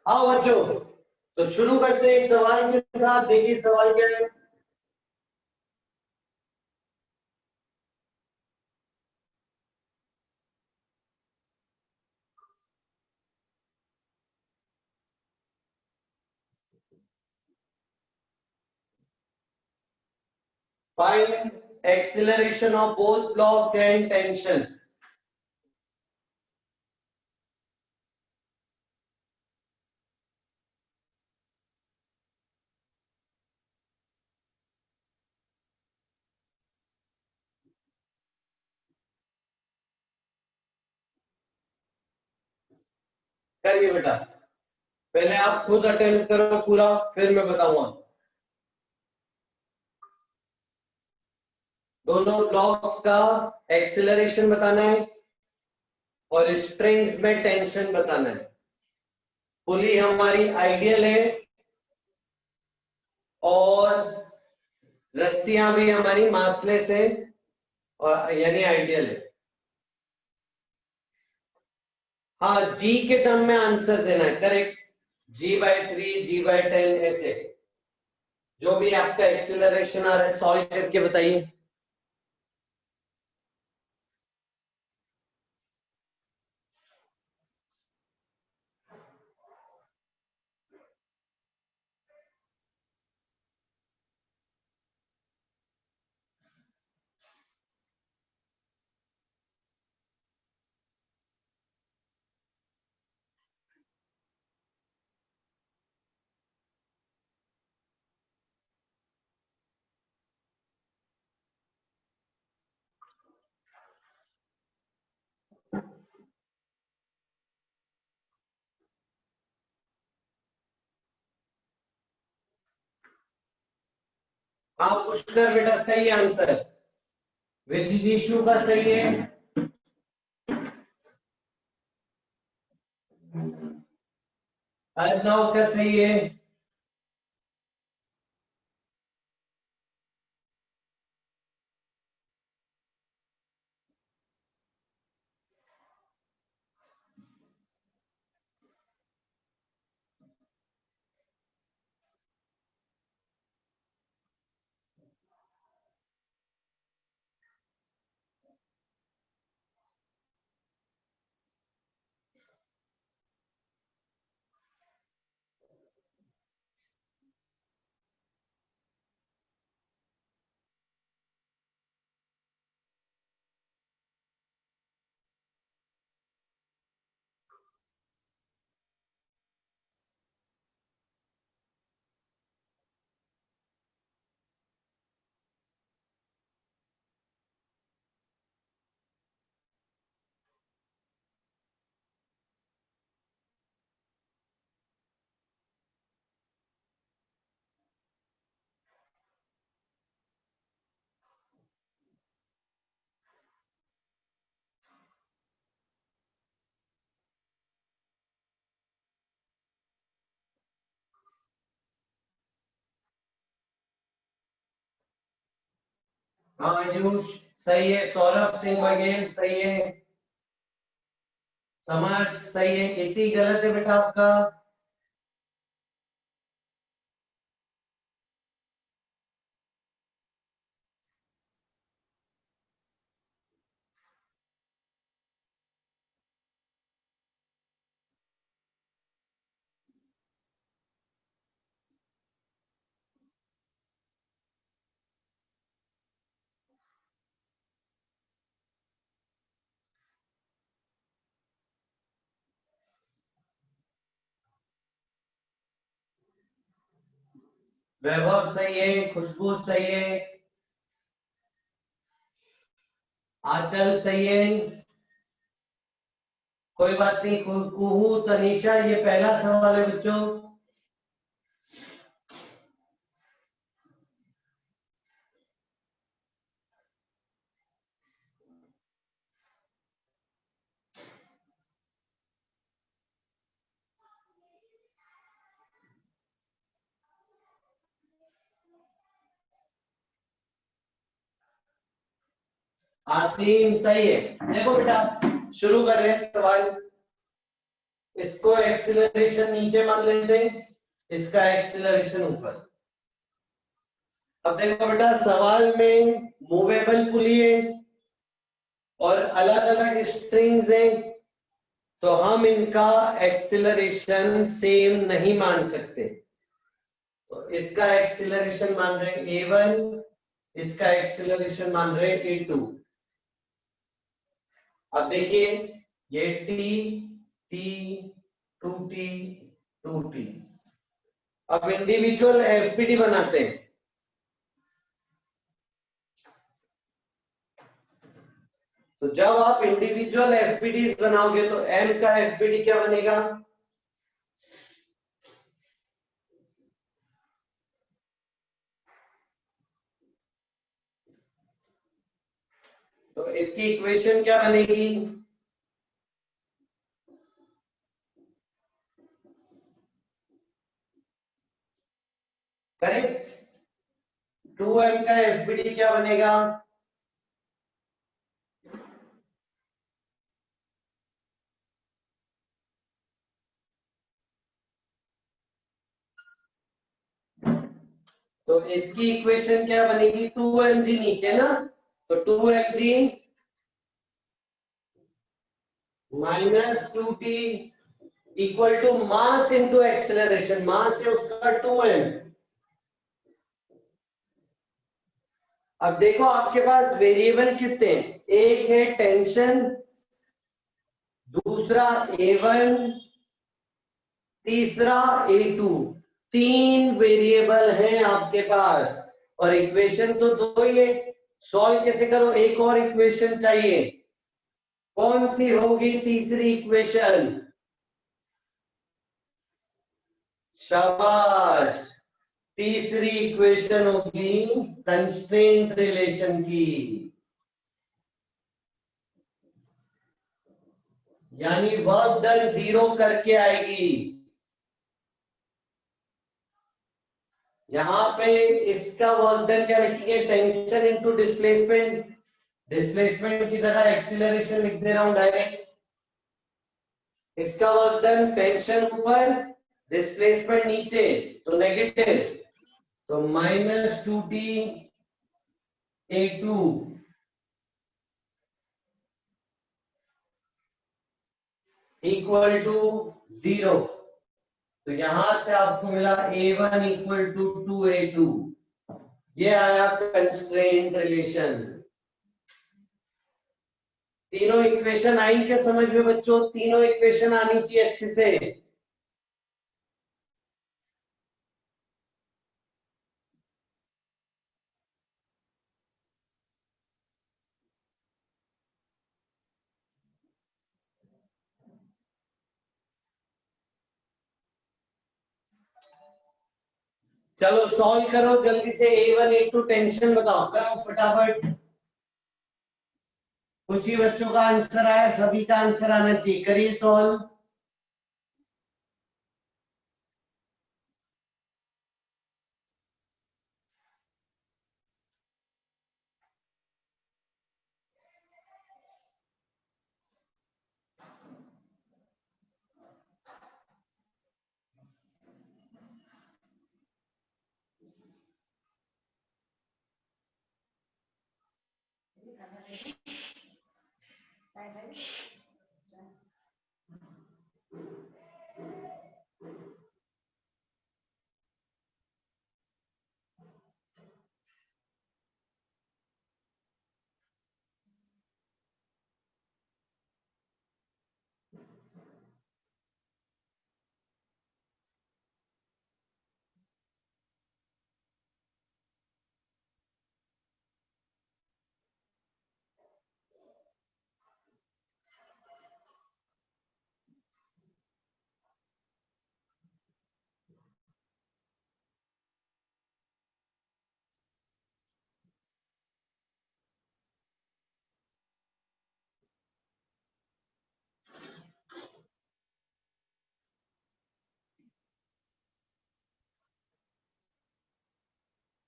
आओ बच्चों, तो शुरू करते हैं एक सवाल के साथ। देखिए सवाल क्या है। Find acceleration of both block and tension. करिए बेटा, पहले आप खुद अटेम्प्ट करो पूरा, फिर मैं बताऊंगा। दोनों ब्लॉक्स का एक्सेलरेशन बताना है और स्ट्रिंग्स में टेंशन बताना है। पुली हमारी आइडियल है और रस्सियां भी हमारी मासलेस है और यानी आइडियल है। हाँ, जी के टर्म में आंसर देना है, करेक्ट। G/3, G/10 ऐसे जो भी आपका एक्सेलरेशन आ रहा है सॉल्व करके बताइए। हाँ पुष्कर बेटा, सही आंसर। विजिजीशु का सही है। अर्नव का सही है। हाँ आयुष सही है, सौरभ सिंह बघेल सही है, समर्थ सही है, इतनी गलत है बेटा आपका। वैभव सही है, खुशबू सही है, आंचल सही है। कोई बात नहीं, कुहू तनीषा, ये पहला सवाल है बच्चों। आसीम सही है। देखो बेटा, शुरू कर रहे हैं सवाल। इसको एक्सीलरेशन नीचे मान लेते हैं, इसका एक्सीलरेशन ऊपर। अब देखो बेटा, सवाल में मूवेबल पुली है और अलग अलग स्ट्रिंग्स हैं, तो हम इनका एक्सीलरेशन सेम नहीं मान सकते। तो इसका एक्सीलरेशन मान रहे हैं A1, इसका एक्सीलरेशन मान रहे हैं A2। अब देखिए, ये T T 2T 2T। अब इंडिविजुअल एफपीडी बनाते हैं। तो जब आप इंडिविजुअल एफपीडी बनाओगे तो M का एफपीडी क्या बनेगा? तो इसकी इक्वेशन क्या बनेगी? करेक्ट। 2M का एफपीडी क्या बनेगा? तो इसकी इक्वेशन क्या बनेगी? 2mg नीचे ना, तो 2mg minus 2t equal to mass into acceleration. Mass है उसका 2m। अब देखो आपके पास वेरिएबल कितने हैं? एक है टेंशन, दूसरा A1, तीसरा A2। तीन वेरिएबल हैं आपके पास और इक्वेशन तो दो ही है। सॉल्व कैसे करो? एक और इक्वेशन चाहिए। कौन सी होगी तीसरी इक्वेशन? शाबाश, तीसरी इक्वेशन होगी कंस्ट्रेंट रिलेशन की, यानी वर्क डन जीरो करके आएगी। यहां पे इसका वर्क डन क्या लिखेंगे? Tension into displacement. डिस्प्लेसमेंट की जगह एक्सीलरेशन लिख दे रहा हूं डायरेक्ट। इसका वर्क डन टेंशन ऊपर, डिस्प्लेसमेंट नीचे, तो नेगेटिव, तो minus 2t A2 equal to 0। तो यहां से आपको मिला A1 इक्वल टू 2A2। ये आया कंस्ट्रेंट रिलेशन। तीनों इक्वेशन आई क्या समझ में बच्चों? तीनों इक्वेशन आनी चाहिए अच्छे से। चलो सॉल्व करो जल्दी से। A1 A2 टेंशन बताओ, करो फटाफट। कुछ ही बच्चों का आंसर आया, सभी का आंसर आना चाहिए। करिए सॉल्व।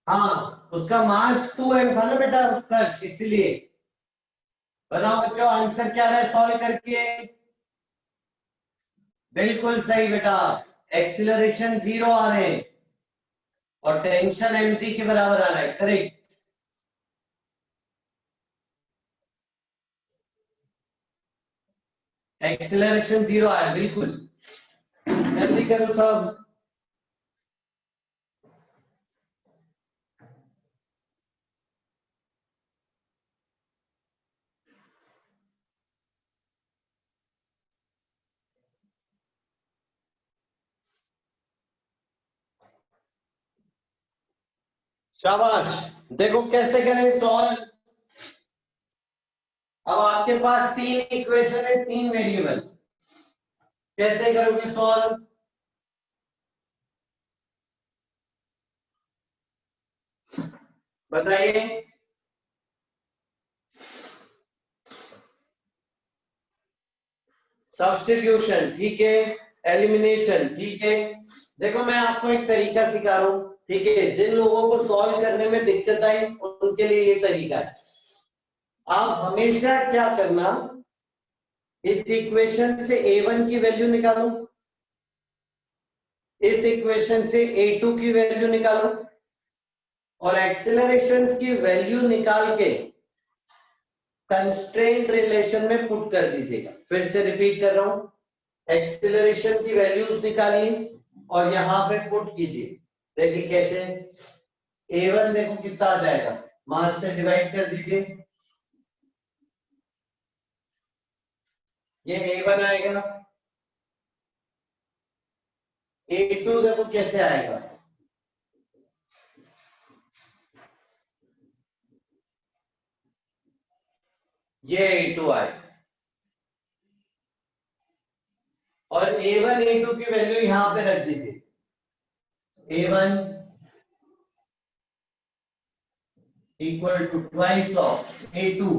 हाँ, उसका मास 2m था ना बेटा उसका, इसलिए। बताओ बच्चों आंसर क्या रहा है सॉल्व करके? बिल्कुल सही बेटा, एक्सीलरेशन 0 आ रहे हैं और टेंशन mg के बराबर आ रहा है, करेक्ट। एक्सीलरेशन 0 आया, बिल्कुल। जल्दी करो सब। शाबाश। देखो कैसे करें सॉल्व। अब आपके पास 3 इक्वेशन है, 3 वेरिएबल, कैसे करोगे सॉल्व? बताइए। सब्स्टिट्यूशन ठीक है, एलिमिनेशन ठीक है। देखो मैं आपको एक तरीका सिखा रहा हूं, ठीक है, जिन लोगों को सॉल्व करने में दिक्कत आई उनके लिए ये तरीका है। आप हमेशा क्या करना, इस इक्वेशन से a1 की वैल्यू निकालो, इस इक्वेशन से a2 की वैल्यू निकालो और एक्सेलरेशंस की वैल्यू निकाल के कंस्ट्रेंट रिलेशन में पुट कर दीजिएगा। फिर से रिपीट कर रहा हूं, एक्सेलरेशन की वैल्यूज निकालिए और यहां पे पुट कीजिए। देखिए कैसे, a1 देखो कितना आ जाएगा, मास से डिवाइड कर दीजिए, ये a1 आएगा। a2 देखो कैसे आएगा, ये a2 आएगा और a1 a2 की वैल्यू यहां पे रख दीजिए। a1 equal to twice of a2।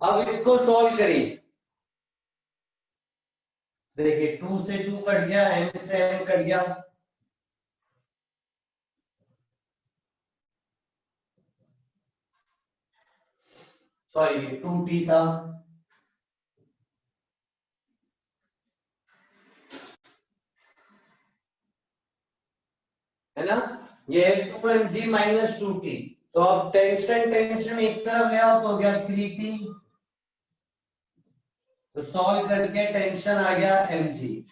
अब इसको सॉल्व करिए। देखिए 2 से 2 कट गया, m से m कट गया, सॉरी 2t था, है ना, ये है 2mg माइनस 2t। तो अब टेंशन टेंशन एक तरफ ले आओ तो हो गया 3t, तो सॉल्व करके टेंशन आ गया mg।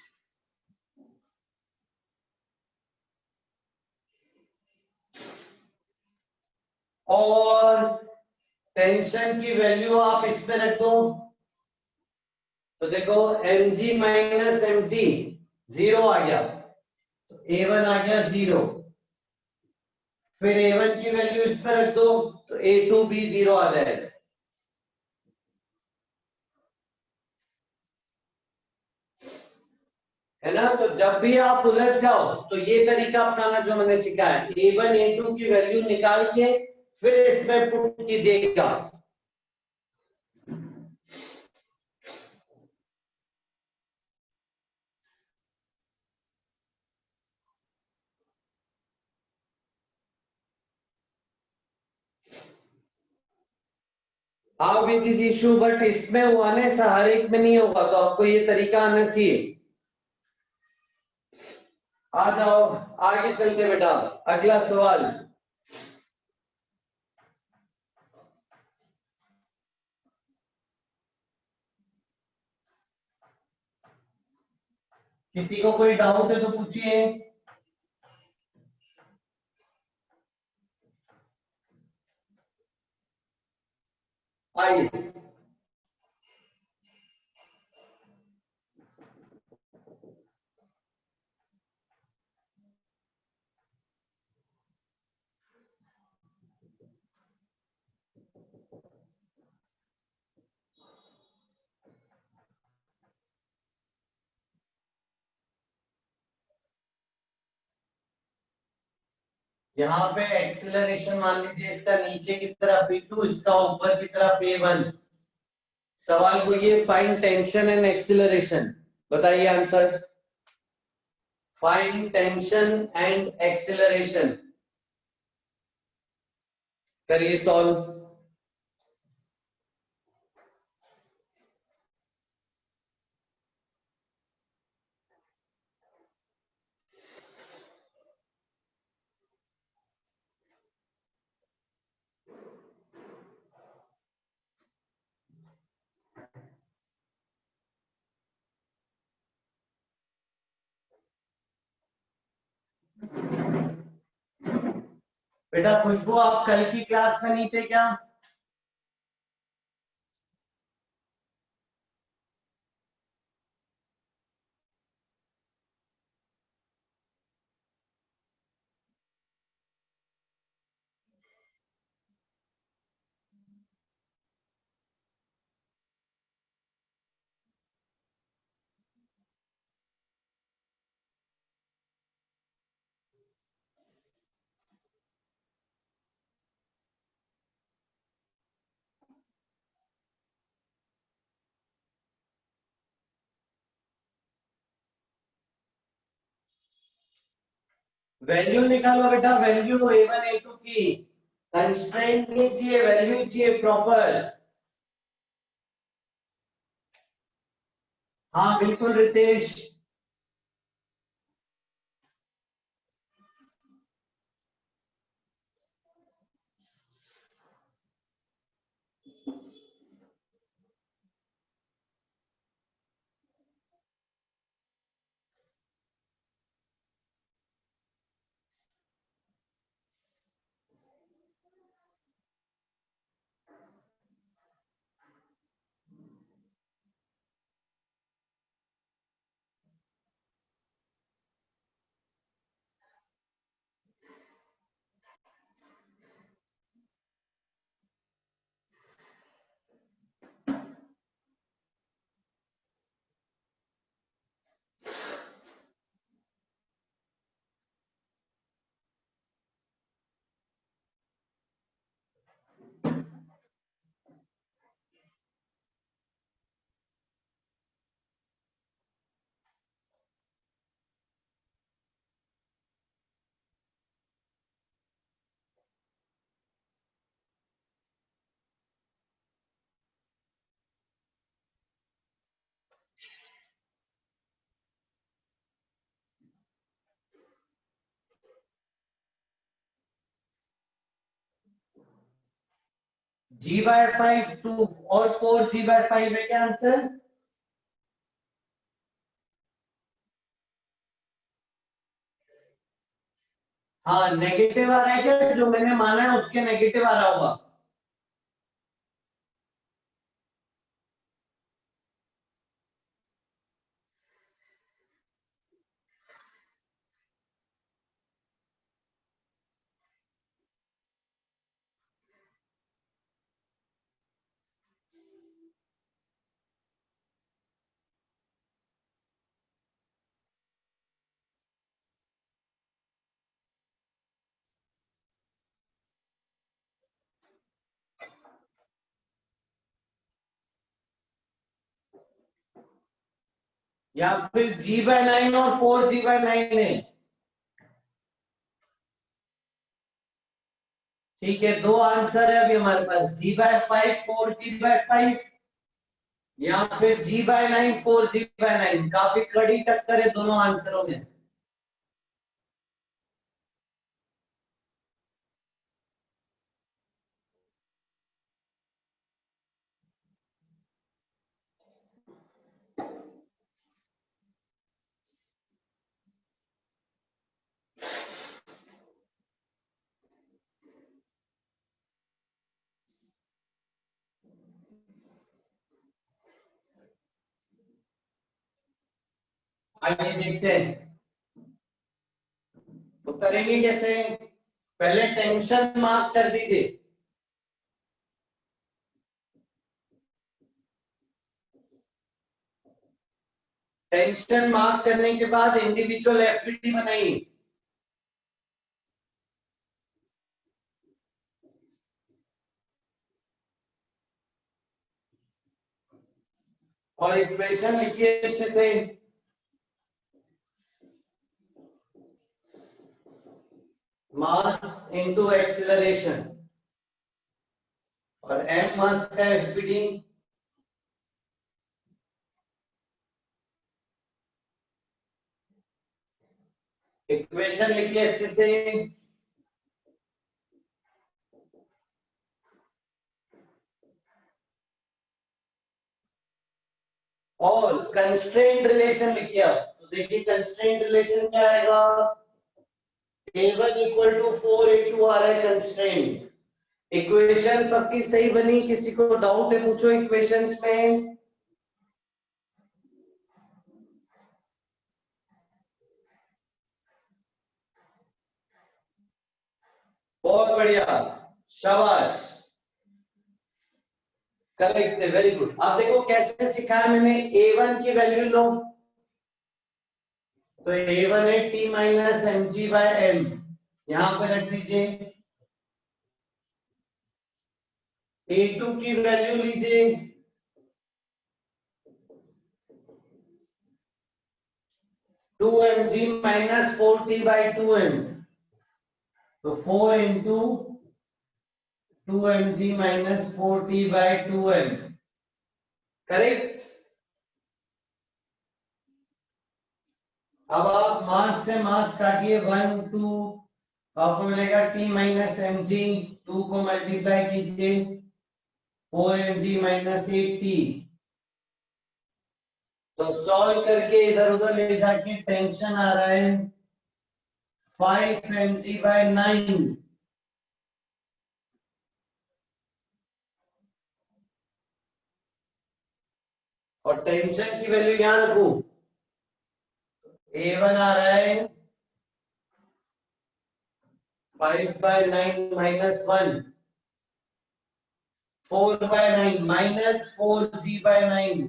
और टेंशन की वैल्यू आप इस पे रख दो, तो देखो mg माइनस mg 0 आ गया, तो a1 आ गया 0। फिर a1 की वैल्यू इस पे रख दो तो a2 भी 0 आ जाएगा। है ना, तो जब भी आप उलझ जाओ तो ये तरीका अपनाना जो मैंने सिखाया, a1 a2 की वैल्यू निकाल के फिर इसमें पुट कीजिएगा। हाँ विच इशू, बट इसमें हुआ ना, ऐसा हर एक में नहीं होगा, तो आपको ये तरीका आना चाहिए। आ जाओ आगे चलते बेटा, अगला सवाल। किसी को कोई डाउट है तो पूछिए। आइए। यहाँ पे एक्सीलरेशन मान लीजिए इसका नीचे की तरफ v2, इसका ऊपर की तरफ a1। सवाल को ये फाइंड टेंशन एंड एक्सीलरेशन, बताइए answer. Find tension and acceleration, करिए सॉल्व। बेटा खुशबू, आप कल की क्लास में नहीं थे क्या? वैल्यू निकालो बेटा, वैल्यू A1 A2 की। कंस्ट्रेंट नहीं चाहिए, वैल्यू चाहिए प्रॉपर। हाँ बिल्कुल रितेश। G/5 2 और 4G/5 है क्या आंसर? हाँ नेगेटिव आ रहा है क्या? जो मैंने माना है उसके नेगेटिव आ रहा होगा। या फिर G/9 और 4G/9 है। ठीक है, दो आंसर है अभी हमारे पास, G/5 4G/5 या फिर G/9 4G/9। काफी कड़ी टक्कर है दोनों आंसरों में। आइए देखते हैं तो करेंगे कैसे। पहले टेंशन मार्क कर दीजिए। टेंशन मार्क करने के बाद इंडिविजुअल एफबीटी बनाइए। और इक्वेशन लिखिए अच्छे से। मास इनटू एक्सीलरेशन और एम मास का एफबीटी। इक्वेशन लिखिए अच्छे से। और कंस्ट्रेंट रिलेशन लिखिए। अब तो देखिए कंस्ट्रेंट रिलेशन क्या आएगा। A1 इक्वल टू 4 A2 आ रहा है कंस्ट्रेंट। इक्वेशन सबकी सही बनी? किसी को डाउट है पूछो इक्वेशंस में। बहुत बढ़िया, शाबाश, करेक्ट है, वेरी गुड। अब देखो कैसे सिखाया मैंने। A1 की वैल्यू लो, तो A1 है T minus m g by m, यहां पे रख दीजिए। A2 की वैल्यू लीजिए, 2mg minus 4t by 2m, तो 4 into 2mg minus 4t by 2m, correct. अब आप मास से मास काटिए, 1 2, आपको मिलेगा t माइनस एम जी, 2 को मल्टीप्लाई कीजिए 4mg माइनस 8t, तो सॉल्व करके इधर उधर ले जाके टेंशन आ रहा है 5mg बाय 9, और टेंशन की वैल्यू यहां रखू। A1 आ रहा है 5 by 9 minus 1, 4 by 9 minus 4g by 9,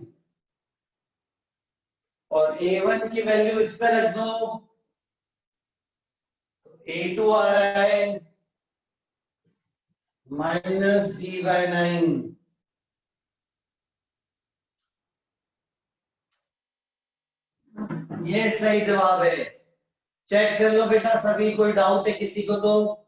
और A1 की वैल्यू इस पर रख दो। A2 आ रहा है माइनस जी बाय 9। ये सही जवाब है। चेक कर लो बेटा सभी, कोई डाउट है किसी को तो।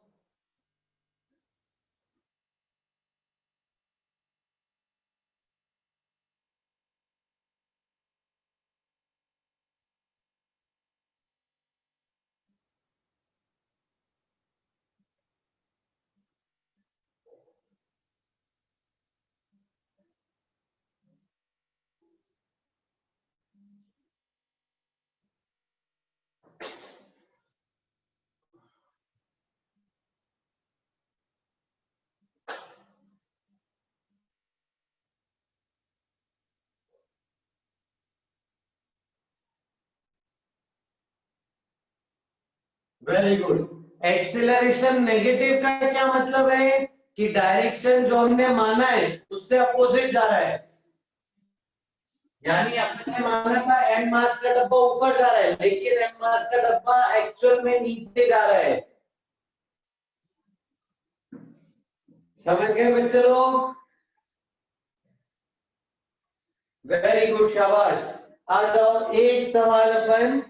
Very good. एक्सेलरेशन नेगेटिव का क्या मतलब है कि डायरेक्शन जो हमने माना है उससे अपोजिट जा रहा है। यानी अपने माना था एम मास का डब्बा ऊपर जा रहा है, लेकिन एम मास का डब्बा एक्चुअल में नीचे जा रहा है। समझ गए बच्चे लोग? वेरी गुड, शाबाश। आ जाओ, एक सवाल अपन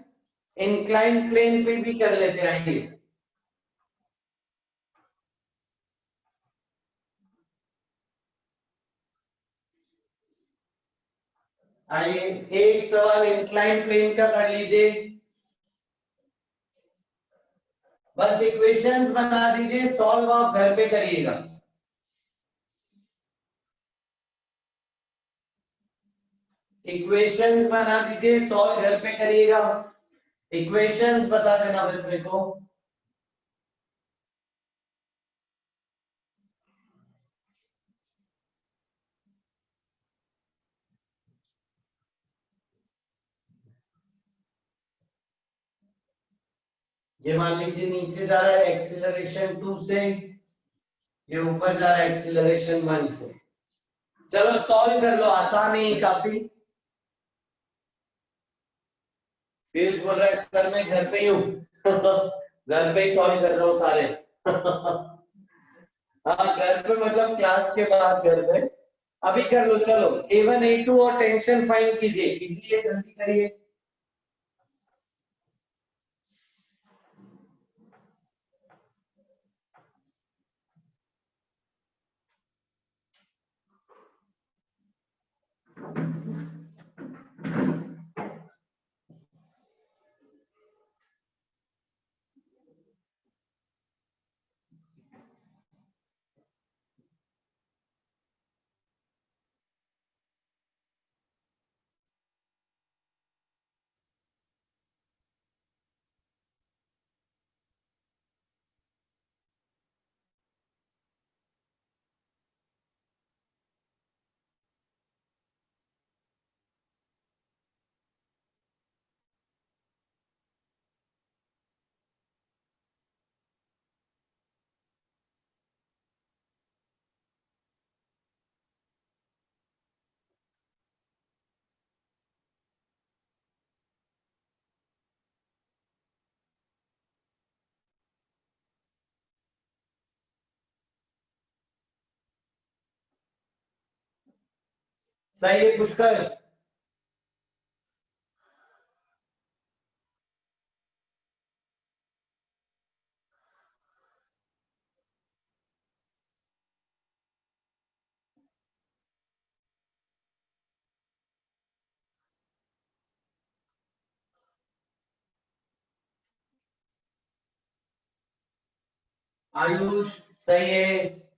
इंक्लाइन प्लेन पे भी कर लेते हैं, आइए। आइए, एक सवाल इंक्लाइन प्लेन का कर लीजिए। बस इक्वेशंस बना दीजिए, सॉल्व आप घर पे करिएगा। इक्वेशंस बना दीजिए, सॉल्व घर पे करिएगा। इक्वेशंस बता देना बस मेरे को। ये मान लीजिए नीचे जा रहा है एक्सीलरेशन 2 से, ये ऊपर जा रहा है एक्सीलरेशन 1 से। चलो सॉल्व कर लो, आसान है ये काफी। पीयूष बोल रहा है सर मैं घर पे ही हूँ। घर पे ही सॉल्व कर रहा हूँ सारे। हाँ घर पे मतलब क्लास के बाद घर पे। अभी कर लो, चलो A1 A2 और टेंशन फाइंड कीजिए, इजीली जल्दी करिए। सही है पुष्कर। आयुष सही है।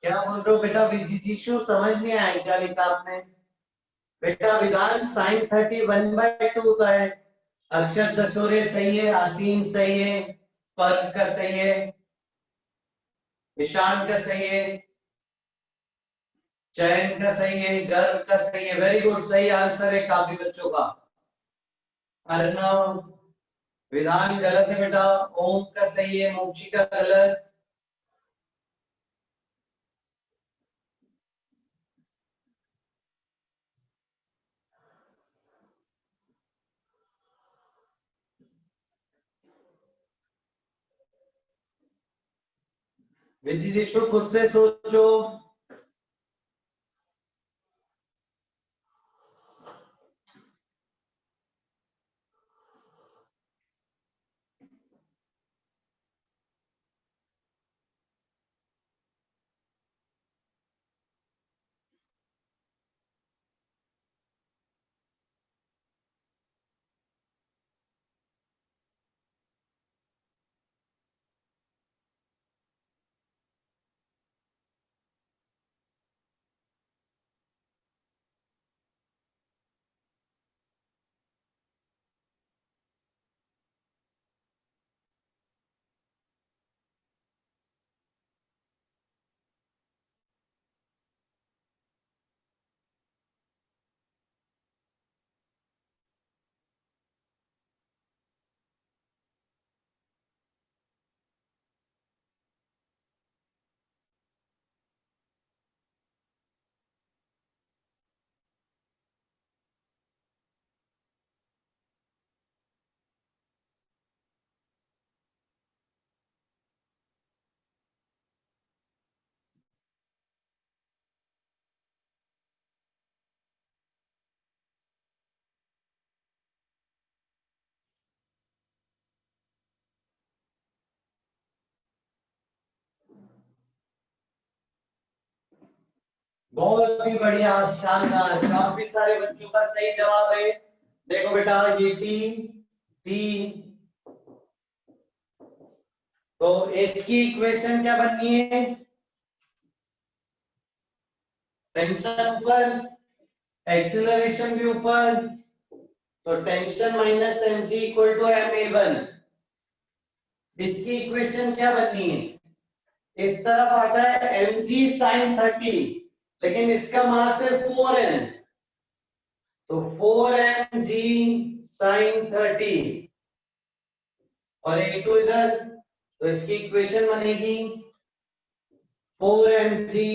क्या बोल रहे हो बेटा? विजिजीशु समझ नहीं आया क्या लिखा आपने? बेटा विधान साइन 30 1/2 का है। अक्षत दशोरे सही है, आसीम सही है, पर्ग का सही है, ईशान का सही है, चयन का सही है, गर्भ का सही है। वेरी गुड, सही आंसर है काफी बच्चों का। अर्णव विधान गलत है बेटा। ओम का सही है, मोक्षी का गलत। विजिजीशु खुद से सोचो। बहुत ही बढ़िया, शानदार, काफी सारे बच्चों का सही जवाब है। देखो बेटा ये टी टी, तो इसकी इक्वेशन क्या बननी है? टेंशन ऊपर, एक्सीलरेशन भी ऊपर, तो tension minus m g equal to m a one. इसकी इक्वेशन क्या बननी है? इस तरफ आता है एम जी साइन 30, लेकिन इसका मास है 4n, तो 4m जी साइन 30 और a2 इधर, तो इसकी इक्वेशन बनेगी 4m g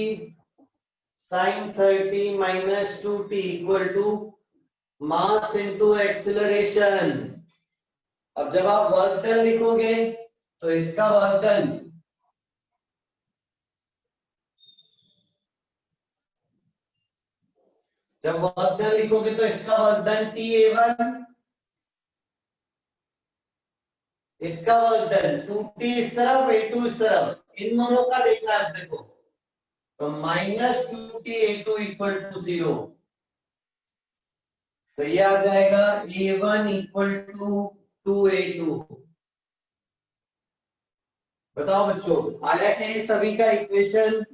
sine 30 minus 2t equal to mass into acceleration. अब जब आप वर्क डन लिखोगे तो इसका वर्क डन, जब वर्क डन लिखोगे तो इसका work done T a one, इसका वर्क डन 2t इस तरफ, a2 इस तरफ, इन दोनों का देखना है देखो, तो minus 2t a2 equal to 0। तो ये आ जाएगा a1 इक्वल टू 2a2। बताओ बच्चों, आया क्या ये सभी का इक्वेशन?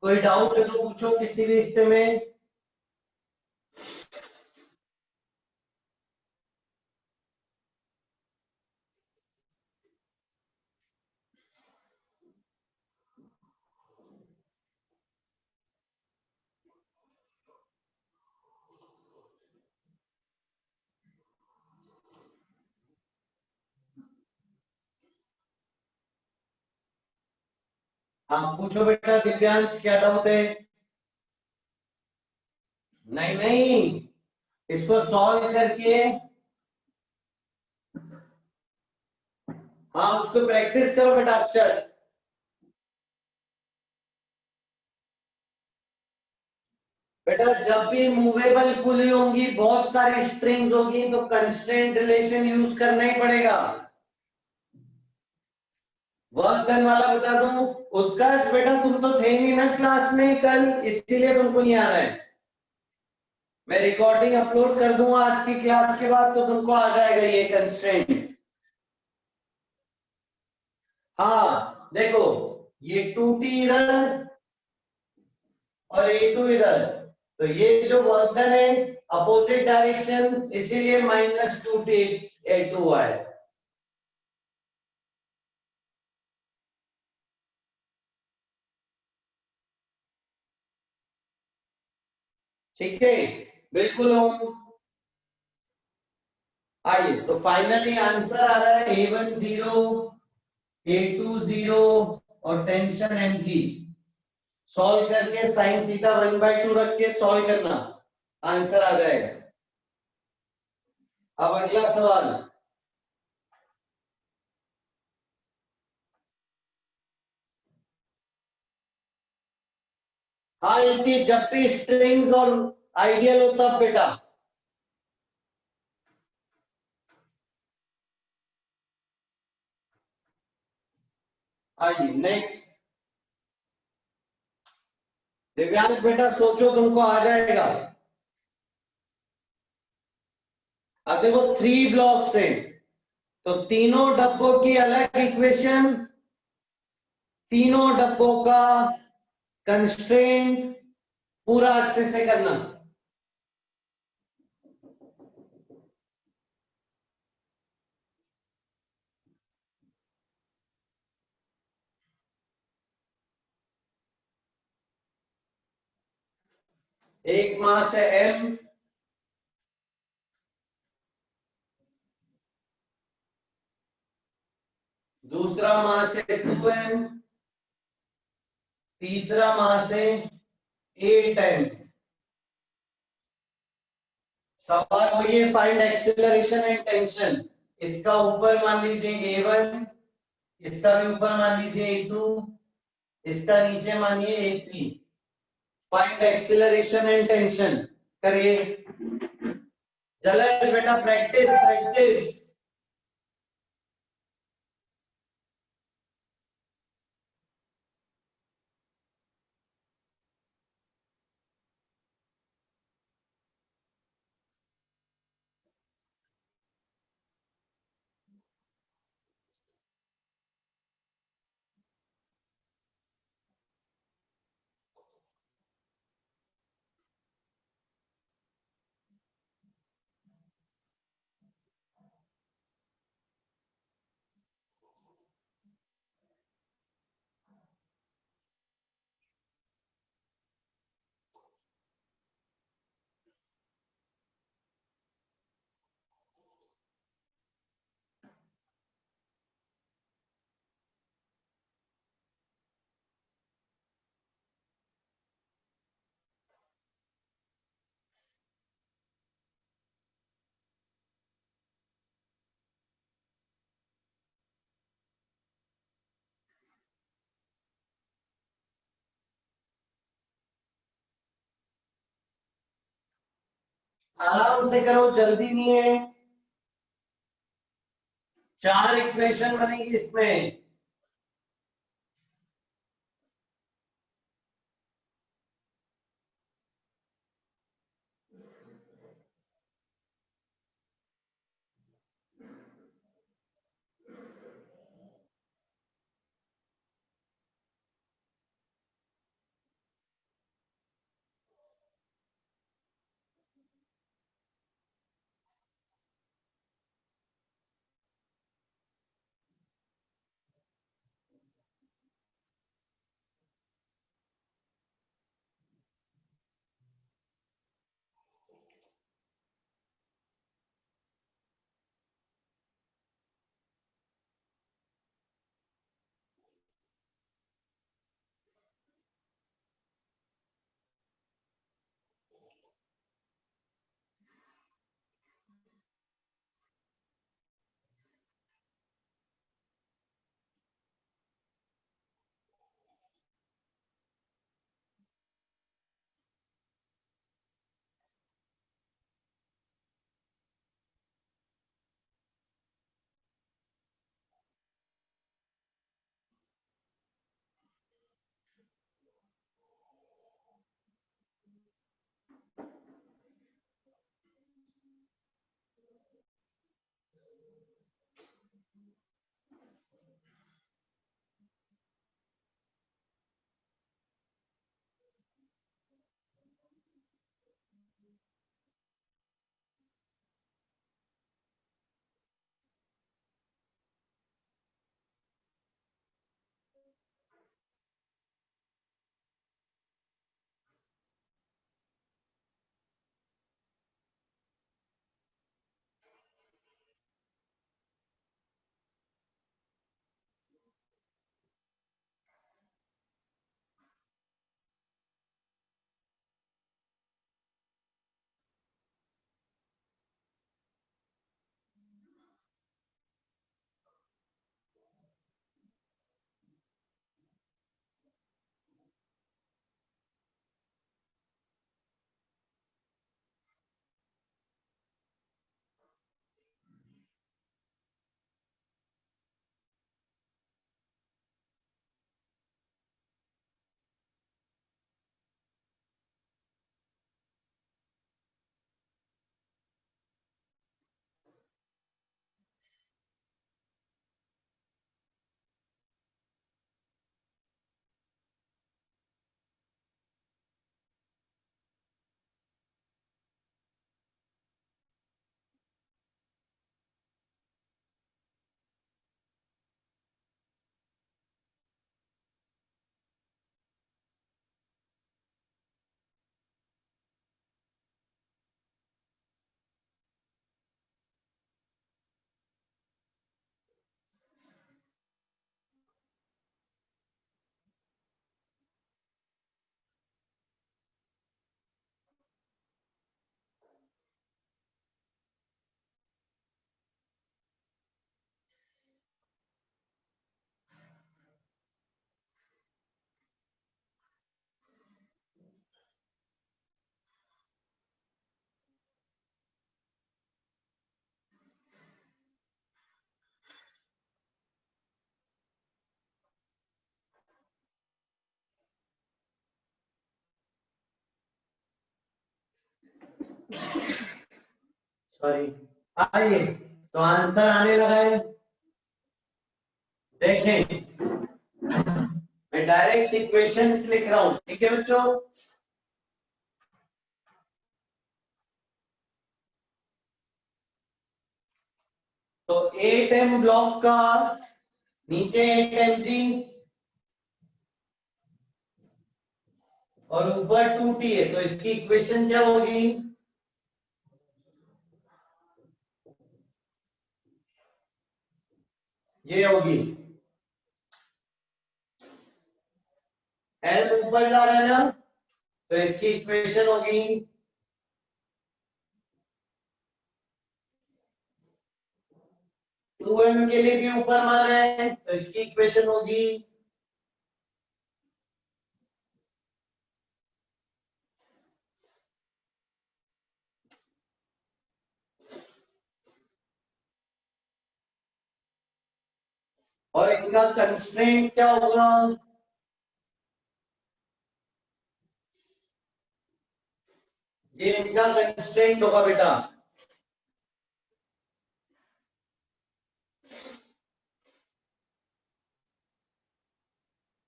कोई डाउट है तो पूछो किसी भी हिस्से में। हाँ पूछो बेटा दिव्यांश, क्या डाउट है? नहीं नहीं, इसको सॉल्व करके, हाँ उसको प्रैक्टिस करो बेटा अक्षर। बेटा जब भी मूवेबल पुली होंगी, बहुत सारी स्ट्रिंग्स होगी, तो कंस्ट्रेंट रिलेशन यूज करना ही पड़ेगा। वर्क डन वाला बता दूं, उत्कर्ष बेटा तुम तो थे नहीं ना क्लास में कल, इसीलिए तुमको नहीं आ रहा है। मैं रिकॉर्डिंग अपलोड कर दूंगा आज की क्लास के बाद, तो तुमको आ जाएगा ये कंस्ट्रेंट। हाँ देखो, ये 2t इधर और A2 इधर, तो ये जो वर्क डन है अपोजिट डायरेक्शन, इसीलिए -2t A2 है। ठीक है, बिल्कुल हूं। आइए तो फाइनली आंसर आ रहा है A1 0, A2 0 और टेंशन mg। सॉल्व करके साइन थीटा 1/2 रख के सॉल्व करना, आंसर आ जाएगा। अब अगला सवाल। हाँ इनकी जब भी स्ट्रिंग्स और आइडियल हो तब बेटा। आइए नेक्स्ट, दिव्यांश बेटा सोचो तुमको आ जाएगा। अब देखो 3 ब्लॉक्स हैं, तो तीनों डब्बों की अलग इक्वेशन, तीनों डब्बों का कंस्ट्रेंट पूरा अच्छे से करना। एक मास है m, दूसरा मास है 2m, तीसरा मास है 8m। सवाल वही है, फाइंड एक्सेलरेशन एंड टेंशन। इसका ऊपर मान लीजिए A1, इसका भी ऊपर मान लीजिए A2, इसका नीचे मानिए A3। Find acceleration and tension करिए। चले बेटा प्रैक्टिस प्रैक्टिस। आराम से करो, जल्दी नहीं है। 4 इक्वेशन बनेगी इसमें। सॉरी, आइए तो आंसर आने लगा है। देखें, मैं डायरेक्ट इक्वेशंस लिख रहा हूं, ठीक है बच्चों। तो 8m ब्लॉक का नीचे 8mg और ऊपर 2t है, तो इसकी इक्वेशन क्या होगी? ये होगी, l ऊपर जा रहा है ना, तो इसकी इक्वेशन होगी 2m के लिए भी ऊपर माना है, तो इसकी इक्वेशन होगी और इनका कंस्ट्रेंट क्या होगा? ये इनका कंस्ट्रेंट होगा बेटा।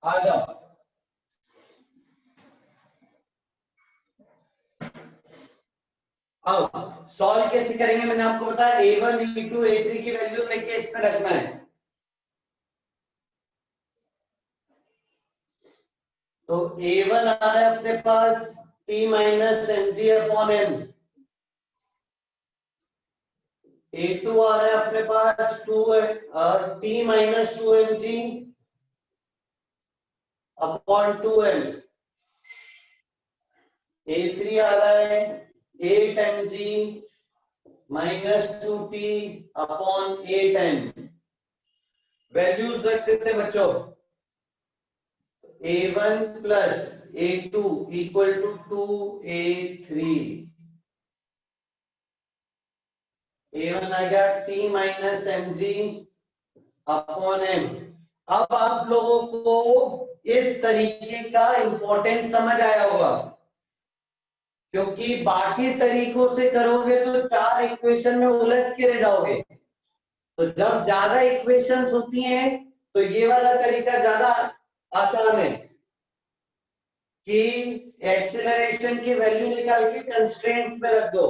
आ जाओ, अब सॉल्व कैसे करेंगे? मैंने आपको बताया a1 a2 a3 की वैल्यू लेके इस पे रखना है। तो a1 आ रहा है अपने पास t minus mg upon m, a2 आ रहा है अपने पास 2 और t minus 2mg upon 2m, a3 आ रहा है 8mg minus 2t upon 8m। Values रख देते बच्चों, a1 plus a2 equal to 2a3, a1 आ गया t minus mg upon m। अब आप लोगों को इस तरीके का इंपॉर्टेंस समझ आया होगा, क्योंकि बाकी तरीकों से करोगे तो 4 इक्वेशन में उलझ के रह जाओगे। तो जब ज्यादा इक्वेशंस होती हैं तो ये वाला तरीका ज्यादा आसान है कि एक्सेलरेशन की वैल्यू निकाल के कंस्ट्रेंट्स में रख दो।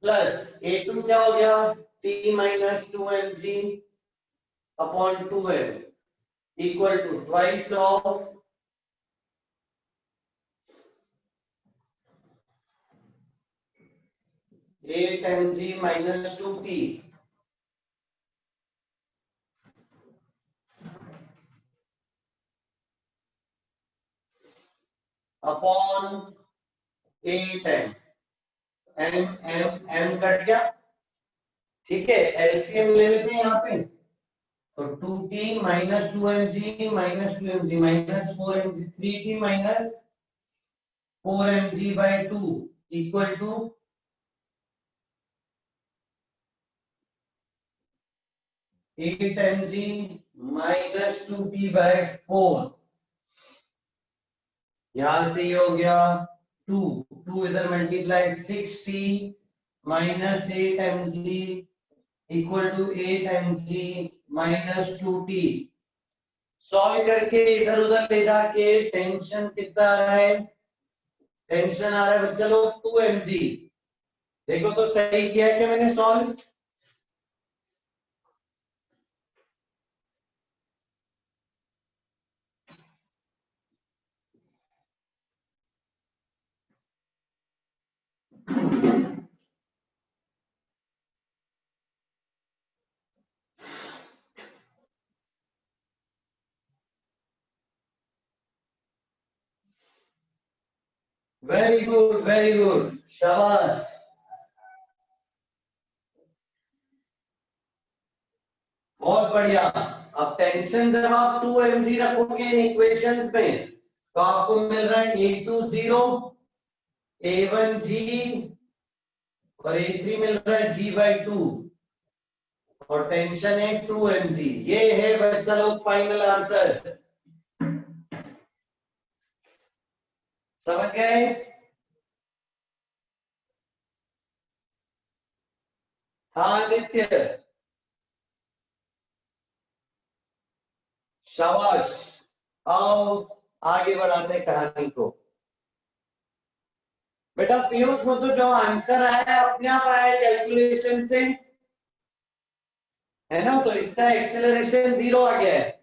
प्लस a2 क्या हो गया? t minus 2mg upon 2m equal to twice of 8mg minus 2t upon 8m। m m m cut गया, ठीक है, एलसीएम ले लेते हैं यहाँ पे। तो 2t minus 2mg minus 2mg minus 4mg, 3t minus 4mg by 2 equal to 8mg minus 2t by 4। यहां से ये हो गया 2 2 इधर multiply 6t minus 8mg equal to 8mg minus 2t। Solve करके इधर उधर ले जाके टेंशन कितना आ रहा है? टेंशन आ रहा है बच्चा लोग 2mg। देखो तो सही किया है क्या मैंने सॉल्व? वेरी गुड, शाबाश। बहुत बढ़िया। अब टेंशन जब आप 2mg रखोगे इक्वेशंस में तो आपको मिल रहा है a20 a1g और a3 मिल रहा है g/2 और टेंशन है 2mg। ये है बच्चा लोग फाइनल आंसर। समझ गए? हाँ नित्य, शाबाश। आओ आगे बढ़ाते हैं कहानी को। बेटा पीयूष, वो तो जो आंसर आया है अपने आप आया है कैलकुलेशन से, है ना? तो इसका एक्सेलरेशन 0 आ गया है।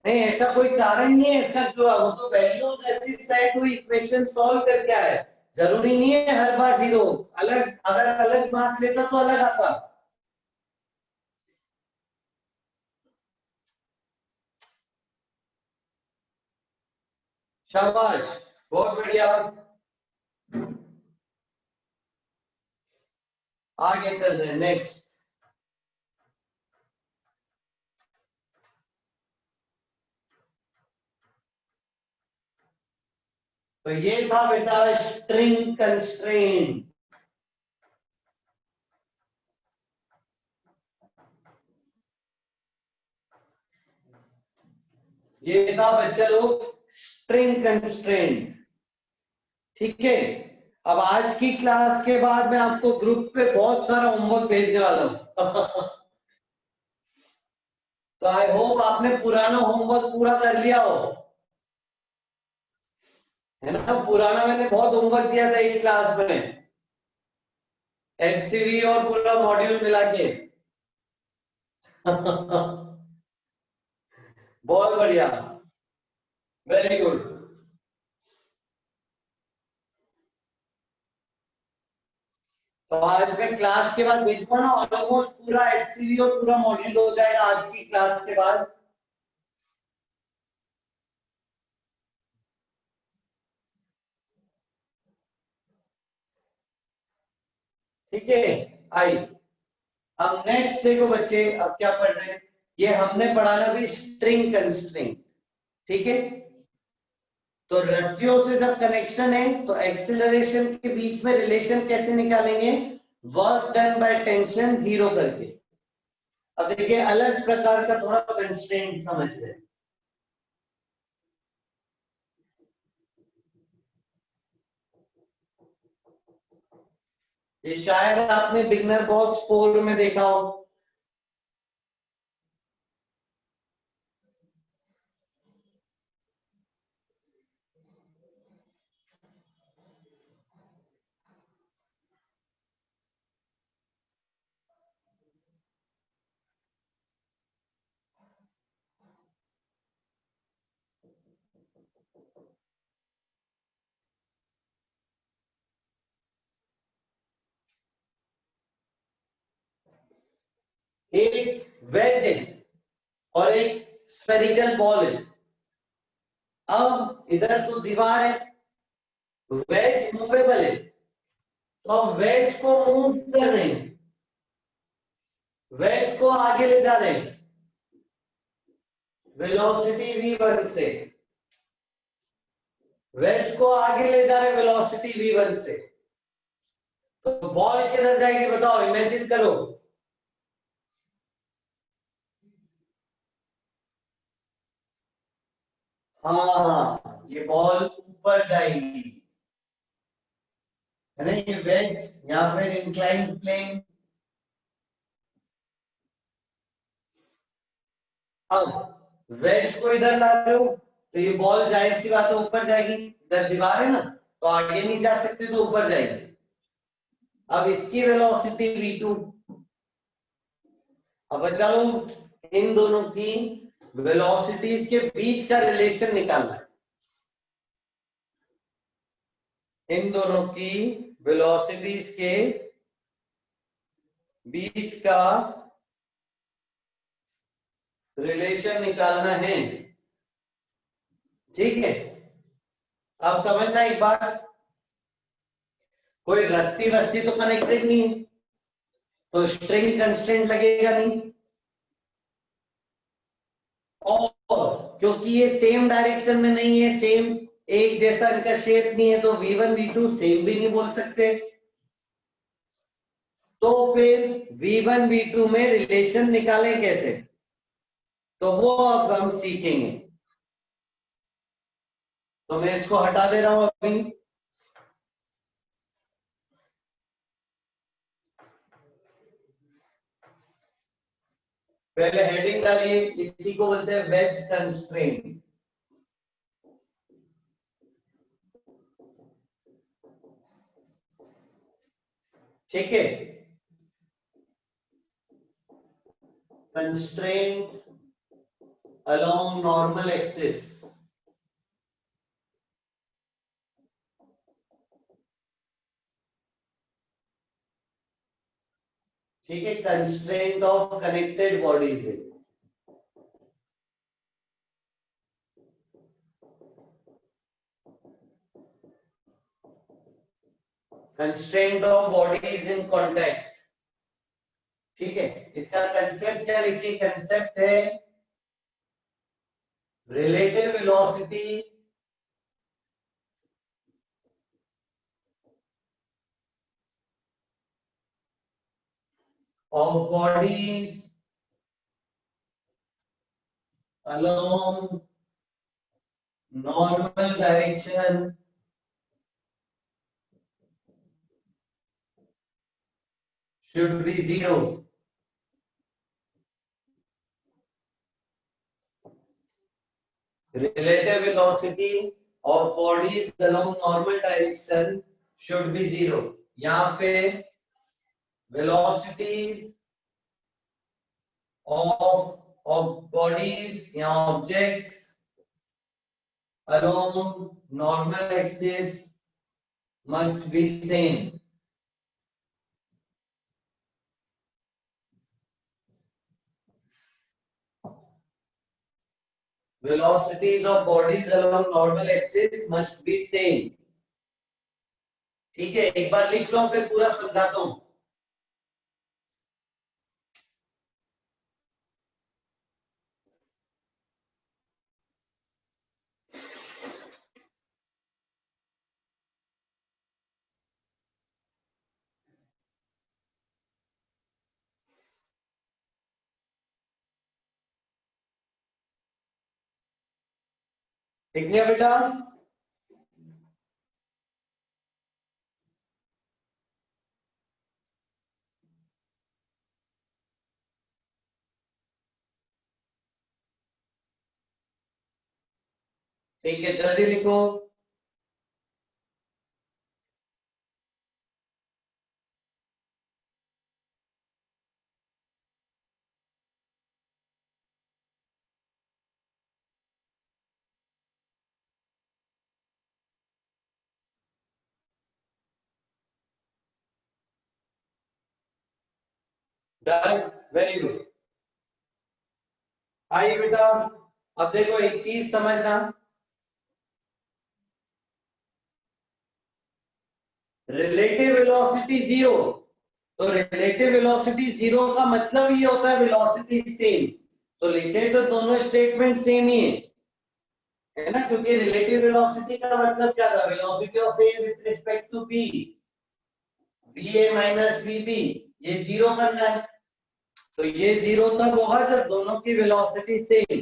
नहीं, ऐसा कोई कारण नहीं है इसका, जो वो तो वैल्यूज ऐसी सेट हुई, इक्वेशन सॉल्व करके आया है। जरूरी नहीं है हर बार 0, अलग, अगर अलग मार्क्स लेता तो अलग आता। शाबाश, बहुत बढ़िया। आगे चल रहे हैं, नेक्स्ट। तो ये था बेटा स्ट्रिंग कंस्ट्रेंट। ये था बच्चे लोग स्ट्रिंग कंस्ट्रेंट। ठीक है, अब आज की क्लास के बाद मैं आपको ग्रुप पे बहुत सारा होमवर्क भेजने वाला हूं। तो आई होप आपने पुराना होमवर्क पूरा कर लिया हो, है ना? पुराना मैंने बहुत होमवर्क दिया था एक क्लास में, एचसीवी और पूरा मॉड्यूल मिला के। बहुत बढ़िया, वेरी गुड। तो आज मैं क्लास के बाद भेजूंगा ना, ऑलमोस्ट पूरा एचसीवी और पूरा मॉड्यूल हो जाएगा आज की क्लास के बाद। ठीक है, आई। अब नेक्स्ट देखो बच्चे, अब क्या पढ़ रहे हैं? ये हमने पढ़ा ना भी स्ट्रिंग कंस्ट्रेंट। ठीक है, तो रस्सियों से जब कनेक्शन है तो एक्सेलरेशन के बीच में रिलेशन कैसे निकालेंगे? वर्क डन बाय टेंशन 0 करके। अब देखिए अलग प्रकार का थोड़ा कंस्ट्रेंट समझ रहे। ये शायद आपने बिगनर बॉक्स 4 में देखा हो। एक वेज है और एक स्फेरिकल बॉल है। अब इधर तो दीवार है, वेज मूवेबल है, तो अब वेज को मूव कर रहे हैं, वेज को आगे ले जा रहे हैं वेलोसिटी v1 से, वेज को आगे ले जा रहे वेलोसिटी v1 से। तो बॉल किधर जाएगी बताओ, इमेजिन करो। हाँ, ये बॉल ऊपर जाएगी, है ना? ये वेज या फिर इंक्लाइंड प्लेन। अब वेज को इधर ला रहे हो तो ये बॉल जाहिर सी बात है ऊपर जाएगी, इधर दीवार है ना, तो आगे नहीं जा सकते तो ऊपर जाएगी। अब इसकी वेलोसिटी v2। अब चलो इन दोनों की वेलोसिटीज के बीच का रिलेशन निकालना है। इन दोनों की वेलोसिटीज के बीच का रिलेशन निकालना है। ठीक है, अब समझना एक बात, कोई रस्सी वस्सी तो कनेक्टेड नहीं है, तो स्ट्रिंग कंस्ट्रेंट लगेगा नहीं। और क्योंकि ये सेम डायरेक्शन में नहीं है, सेम एक जैसा इनका शेप नहीं है, तो v1 v2 सेम भी नहीं बोल सकते। तो फिर v1 v2 में रिलेशन निकालें कैसे, तो वो अब हम सीखेंगे। तो मैं इसको हटा दे रहा हूं अभी। पहले हेडिंग डालिए, इसी को बोलते हैं वेज कंस्ट्रेंट। ठीक है, कंस्ट्रेंट along normal axis। ठीक है, कंस्ट्रेंट ऑफ कनेक्टेड बॉडीज है। Constraint of bodies in contact. ठीक है, इसका कंसेप्ट क्या लिखिए, कंसेप्ट है relative velocity of bodies along normal direction should be zero. Relative velocity of bodies along normal direction should be zero. यहाँ पे velocities of bodies या objects along normal axis must be same. Velocities of bodies along normal axis must be same. ठीक है, एक बार लिख लो फिर पूरा समझाता हूं। देख लिया बेटा? ठीक है, जल्दी लिखो। Done, very good. आइए बेटा, अब देखो एक चीज समझना, रिलेटिव वेलोसिटी जीरो। तो रिलेटिव वेलोसिटी जीरो का मतलब ये होता है वेलोसिटी सेम। तो लिखे तो दोनों स्टेटमेंट सेम ही है ना, क्योंकि रिलेटिव वेलोसिटी का मतलब क्या था, velocity of a with respect to b, v a minus v b, ये जीरो करना है। तो ये जीरो तब होगा जब दोनों की वेलोसिटी सेम।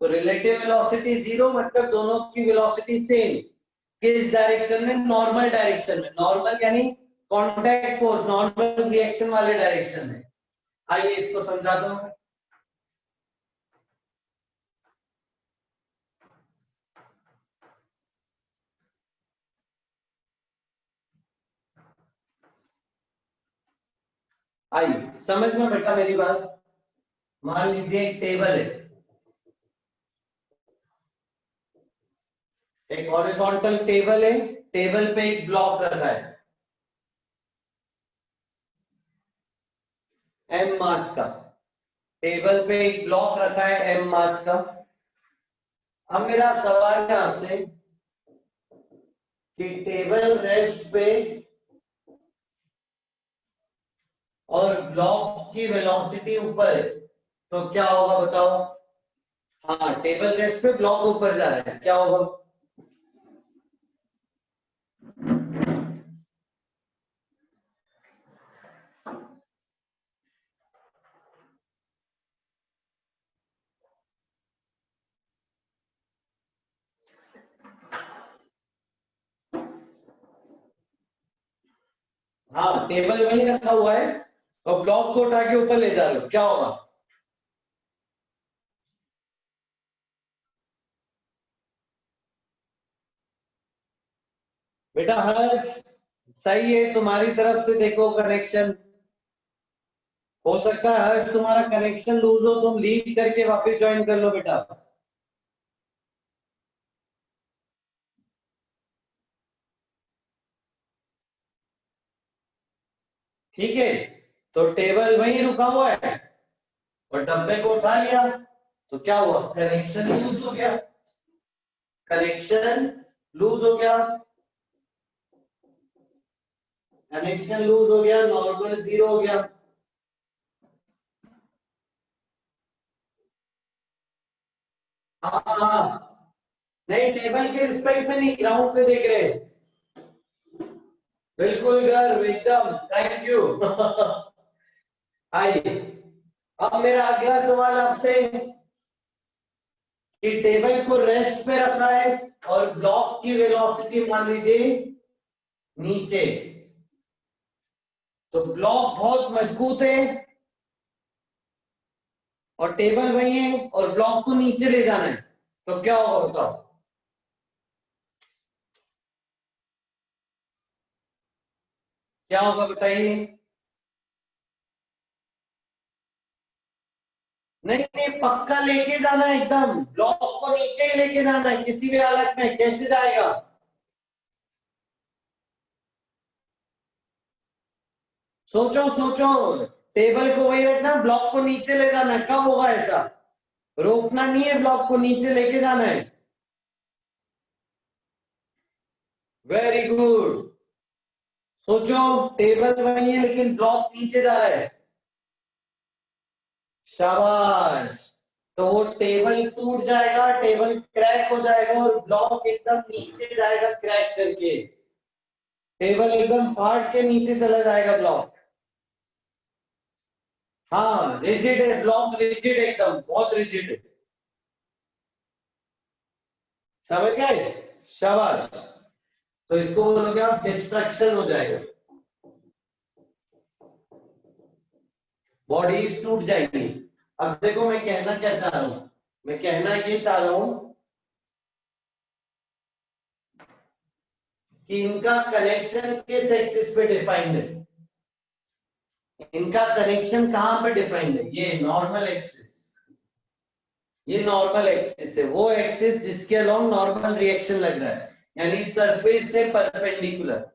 तो रिलेटिव वेलोसिटी जीरो मतलब दोनों की वेलोसिटी सेम। किस डायरेक्शन में? नॉर्मल डायरेक्शन में। नॉर्मल यानी कांटेक्ट फोर्स, नॉर्मल रिएक्शन वाले डायरेक्शन में। आइए इसको समझा दो। आइए समझना बेटा मेरी बात। मान लीजिए एक टेबल है, एक हॉरिजॉन्टल टेबल है, टेबल पे एक ब्लॉक रखा है एम मास का। टेबल पे एक ब्लॉक रखा है एम मास का। अब मेरा सवाल है आपसे कि टेबल रेस्ट पे और ब्लॉक की वेलोसिटी ऊपर है, तो क्या होगा बताओ? हाँ, टेबल रेस्ट पे ब्लॉक ऊपर जा रहा है, क्या होगा? हाँ, टेबल वहीं रखा हुआ है और ब्लॉक को उठा के ऊपर ले जा रहे हो, क्या होगा? बेटा हर्ष, सही है, तुम्हारी तरफ से देखो कनेक्शन। हो सकता है हर्ष तुम्हारा कनेक्शन लूज हो, तुम लीव करके वापस ज्वाइन कर लो बेटा। ठीक है, तो टेबल वहीं रुका हुआ है और डब्बे को उठा लिया, तो क्या हुआ? कनेक्शन लूज हो गया, कनेक्शन लूज हो गया, कनेक्शन लूज हो गया, नॉर्मल जीरो हो गया। हाँ हाँ, नहीं टेबल के रिस्पेक्ट में नहीं, ग्राउंड से देख रहे हैं। बिल्कुल गर्व, एकदम, थैंक यू। आइए, अब मेरा अगला सवाल आपसे कि टेबल को रेस्ट पे रखा है और ब्लॉक की वेलोसिटी मान लीजिए नीचे, तो ब्लॉक बहुत मजबूत है और टेबल वही है और ब्लॉक को नीचे ले जाना है, तो क्या होगा बताओ? क्या होगा बताइए? नहीं नहीं, पक्का लेके जाना है, एकदम ब्लॉक को नीचे ही लेके जाना है, किसी भी हालत में। कैसे जाएगा? सोचो सोचो, टेबल को वही रखना, ब्लॉक को नीचे ले जाना है, कब होगा ऐसा? रोकना नहीं है, ब्लॉक को नीचे लेके जाना है। Very good. सोचो, टेबल वही है लेकिन ब्लॉक नीचे जा रहा है। शाबाश। तो वो टेबल टूट जाएगा, टेबल क्रैक हो जाएगा और ब्लॉक एकदम नीचे जाएगा क्रैक करके, टेबल एकदम फाट के नीचे चला जाएगा ब्लॉक। हाँ, रिजिड है ब्लॉक, रिजिड एकदम, बहुत रिजिड है। समझ गए? शाबाश। तो इसको बोलोगे आप डिस्ट्रक्शन हो जाएगा, बॉडीज टूट जाएंगी। अब देखो मैं कहना क्या चाह रहा हूं, मैं कहना ये चाह रहा हूं कि इनका कनेक्शन किस एक्सिस पे डिफाइंड है? इनका कनेक्शन कहां पे डिफाइंड है? ये नॉर्मल एक्सिस, ये नॉर्मल एक्सिस है, वो एक्सिस जिसके अलोंग नॉर्मल रिएक्शन लग रहा है, यानी सरफेस से परपेंडिकुलर।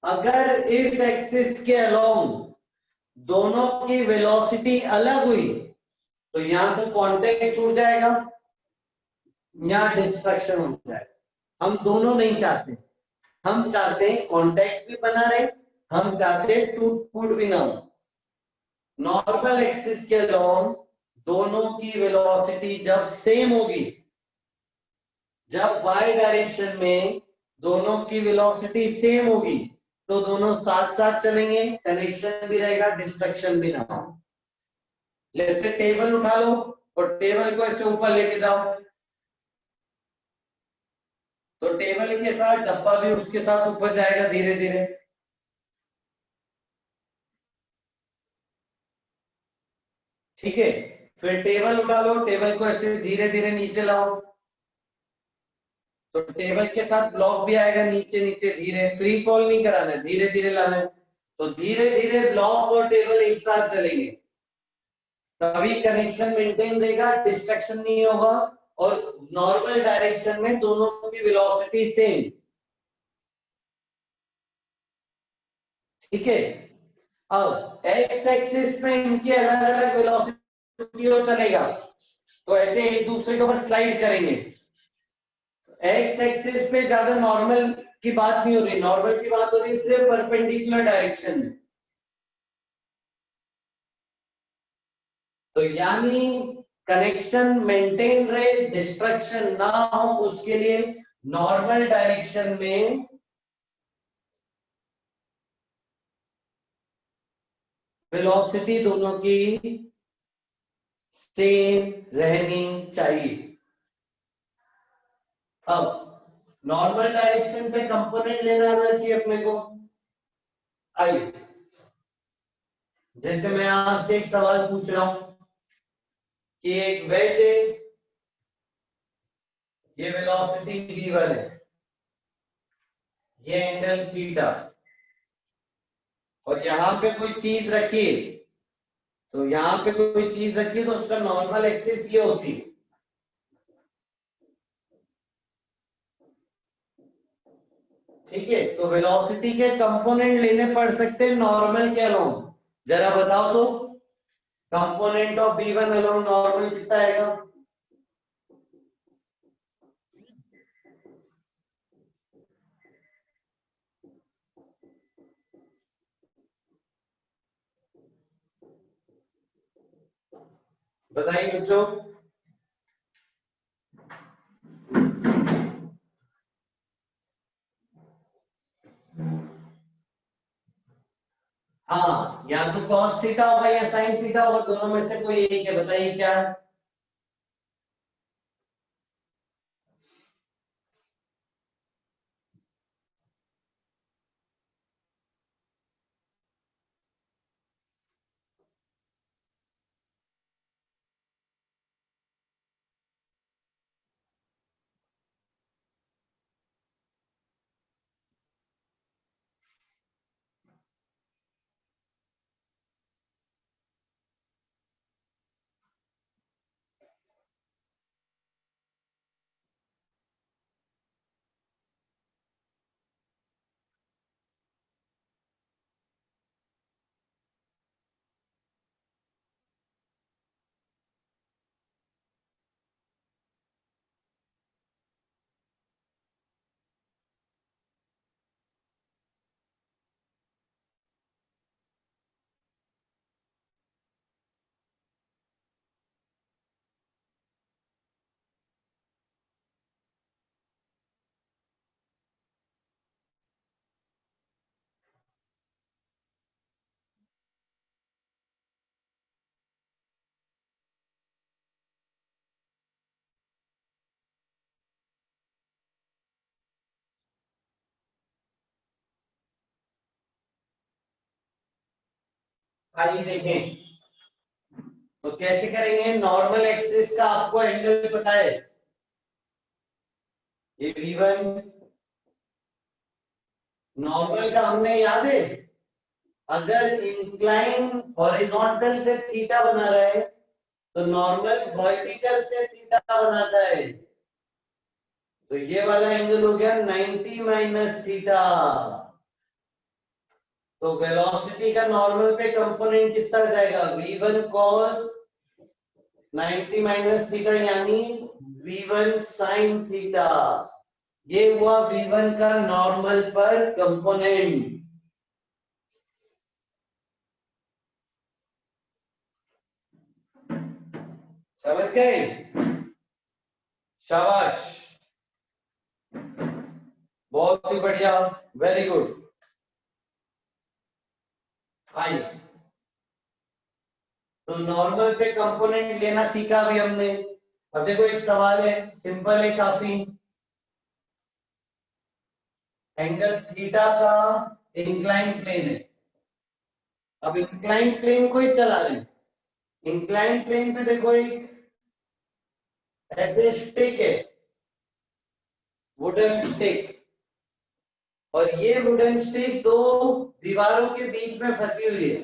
अगर इस एक्सिस के अलोंग दोनों की वेलोसिटी अलग हुई तो यहां तो कांटेक्ट छूट जाएगा, यहां डिस्ट्रक्शन हो जाएगा। हम दोनों नहीं चाहते, हम चाहते हैं कांटेक्ट भी बना रहे, हम चाहते हैं टूट फूट भी ना हो। नॉर्मल एक्सिस के अलोंग दोनों की वेलोसिटी जब सेम होगी, जब y डायरेक्शन में दोनों की वेलोसिटी सेम होगी, तो दोनों साथ साथ चलेंगे, कनेक्शन भी रहेगा, डिस्ट्रक्शन भी ना हो। जैसे टेबल उठा लो और टेबल को ऐसे ऊपर लेके जाओ, तो टेबल के साथ डब्बा भी उसके साथ ऊपर जाएगा धीरे धीरे। ठीक है, फिर टेबल उठा लो, टेबल को ऐसे धीरे धीरे नीचे लाओ, तो टेबल के साथ ब्लॉक भी आएगा नीचे नीचे, धीरे, फ्री फॉल नहीं कराना है, धीरे धीरे लाना है। तो धीरे धीरे ब्लॉक और टेबल एक साथ चलेंगे, तभी कनेक्शन मेंटेन रहेगा, डिस्ट्रक्शन नहीं होगा और नॉर्मल डायरेक्शन में दोनों की वेलोसिटी सेम। ठीक है, अब एक्स एक्सिस में इनके अलग अलग वेलोसिटी चलेगा, तो ऐसे एक दूसरे के ऊपर स्लाइड करेंगे। एक्स एक्सिस पे ज्यादा नॉर्मल की बात नहीं हो रही, नॉर्मल की बात हो रही है सिर्फ परपेंडिकुलर डायरेक्शन में। तो यानी कनेक्शन मेंटेन रहे, डिस्ट्रक्शन ना हो, उसके लिए नॉर्मल डायरेक्शन में वेलोसिटी दोनों की सेम रहनी चाहिए। अब नॉर्मल डायरेक्शन पे कंपोनेंट लेना आना चाहिए अपने को। आइए, जैसे मैं आपसे एक सवाल पूछ रहा हूं कि एक वेज है, ये वेलोसिटी v1 है, ये एंगल थीटा, और यहां पे कोई चीज रखी है, तो यहां पे कोई चीज रखी है तो उसका नॉर्मल एक्सिस ये होती है। ठीक है, तो वेलोसिटी के कंपोनेंट लेने पड़ सकते हैं नॉर्मल के अलोंग। जरा बताओ तो, component of v1 along normal कितना आएगा? बताइए बच्चों। हाँ, या तो cos थीटा होगा या sin थीटा होगा, दोनों में से कोई एक है। बताइए क्या है? आइए देखें, तो कैसे करेंगे? नॉर्मल एक्सिस का आपको एंगल पता है, ये v1। नॉर्मल का हमने याद है, अगर इंक्लाइन हॉरिजॉन्टल से थीटा बना रहा है तो नॉर्मल वर्टिकल से थीटा बनाता है। तो ये वाला एंगल हो गया 90 माइनस थीटा। तो वेलोसिटी का नॉर्मल पे कंपोनेंट कितना हो जाएगा? v1 cos 90 माइनस थीटा, यानी v1 sin थीटा। ये हुआ v1 का नॉर्मल पर कंपोनेंट। समझ गए? शाबाश, बहुत ही बढ़िया, वेरी गुड। आइए, तो नॉर्मल पे कंपोनेंट लेना सीखा भी हमने। अब देखो एक सवाल है, सिंपल है काफी। एंगल थीटा का इंक्लाइन प्लेन है। अब इंक्लाइन प्लेन को ही चला लें। इंक्लाइन प्लेन पे देखो एक ऐसे स्टिक है, वुडन स्टिक, और ये वुडन स्टिक दो दीवारों के बीच में फंसी हुई है।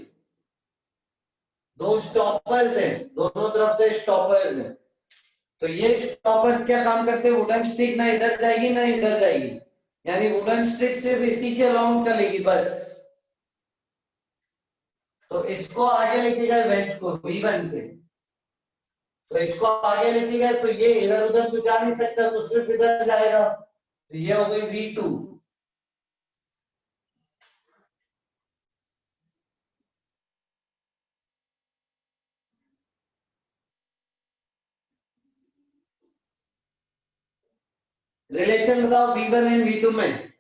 दो स्टॉपर्स हैं, दोनों तरफ से स्टॉपर्स हैं। तो ये स्टॉपर्स क्या काम करते हैं? वुडन स्टिक ना इधर जाएगी ना इधर जाएगी, यानी वुडन स्टिक सिर्फ इसी के लॉन्ग चलेगी बस। तो इसको आगे लेके गए वेज को v1 से, तो इसको आगे लेके गए तो ये इधर उधर तो जा नहीं सकता, तो सिर्फ इधर जाएगा। तो ये हो गई v2। रिलेशन बताओ v1 एंड v2 में।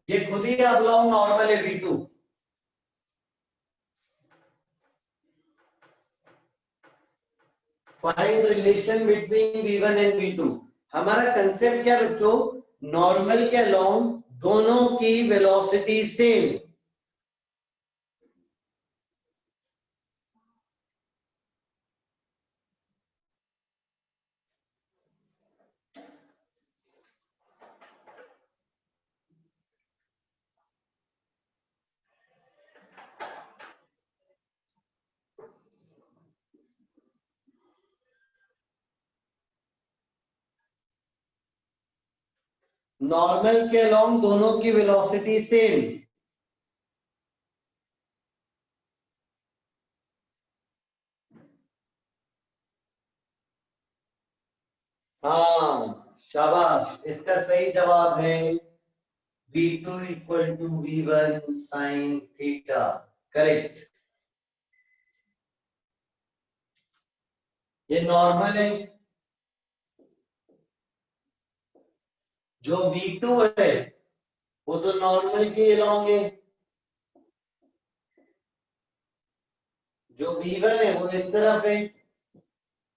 ये खुद ही अब लॉन्ग नॉर्मल है v2। Find relation between v1 and v2। हमारा कंसेप्ट क्या बच्चों? नॉर्मल के अलोंग दोनों की वेलोसिटी सेम, नॉर्मल के अलोंग दोनों की वेलोसिटी सेम। हाँ शाबाश, इसका सही जवाब है v2 equal to v1 sine theta. Correct. ये नॉर्मल है, जो v2 है वो तो नॉर्मल के अलोंग है, जो v1 है वो इस तरफ है।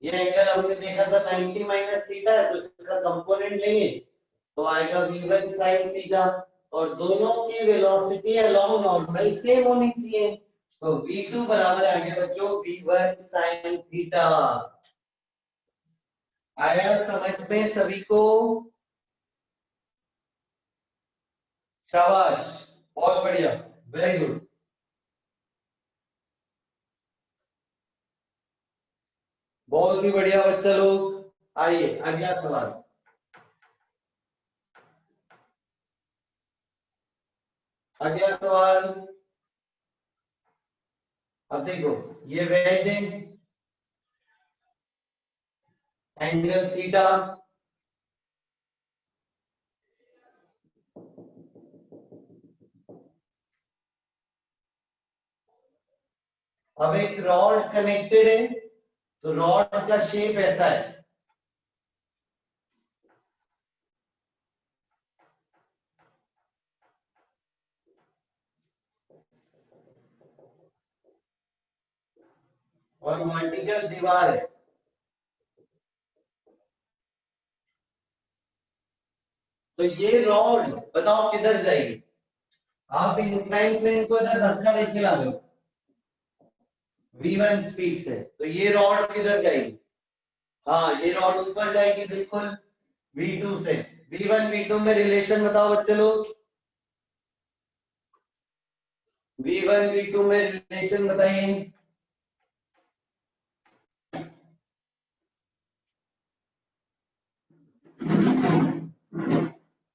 ये एंगल हमने देखा था 90 माइनस थीटा है, तो इसका कंपोनेंट लेंगे तो आएगा v1 sin थीटा। और दोनों की वेलोसिटी अलोंग नॉर्मल सेम होनी चाहिए, तो v2 बराबर आ गया बच्चों v1 sin थीटा। आया समझ में सभी को? शाबाश, बहुत बढ़िया, वेरी गुड। बहुत ही बढ़िया बच्चा लोग। आइए अगला सवाल। अगला सवाल, अब देखो ये वेज है, एंगल थीटा, अब एक रॉड कनेक्टेड है, तो रॉड का शेप ऐसा है। और वर्टिकल दीवार है। तो ये रॉड बताओ किधर जाएगी? आप इंक्लाइन प्लेन को इधर धक्का देके ला दो v1 स्पीड से, तो ये रॉड किधर जाएगी? हाँ ये रॉड ऊपर जाएगी बिल्कुल v2 से। v1 v2 में रिलेशन बताओ बच्चे लोग, v1 v2 में रिलेशन बताइए।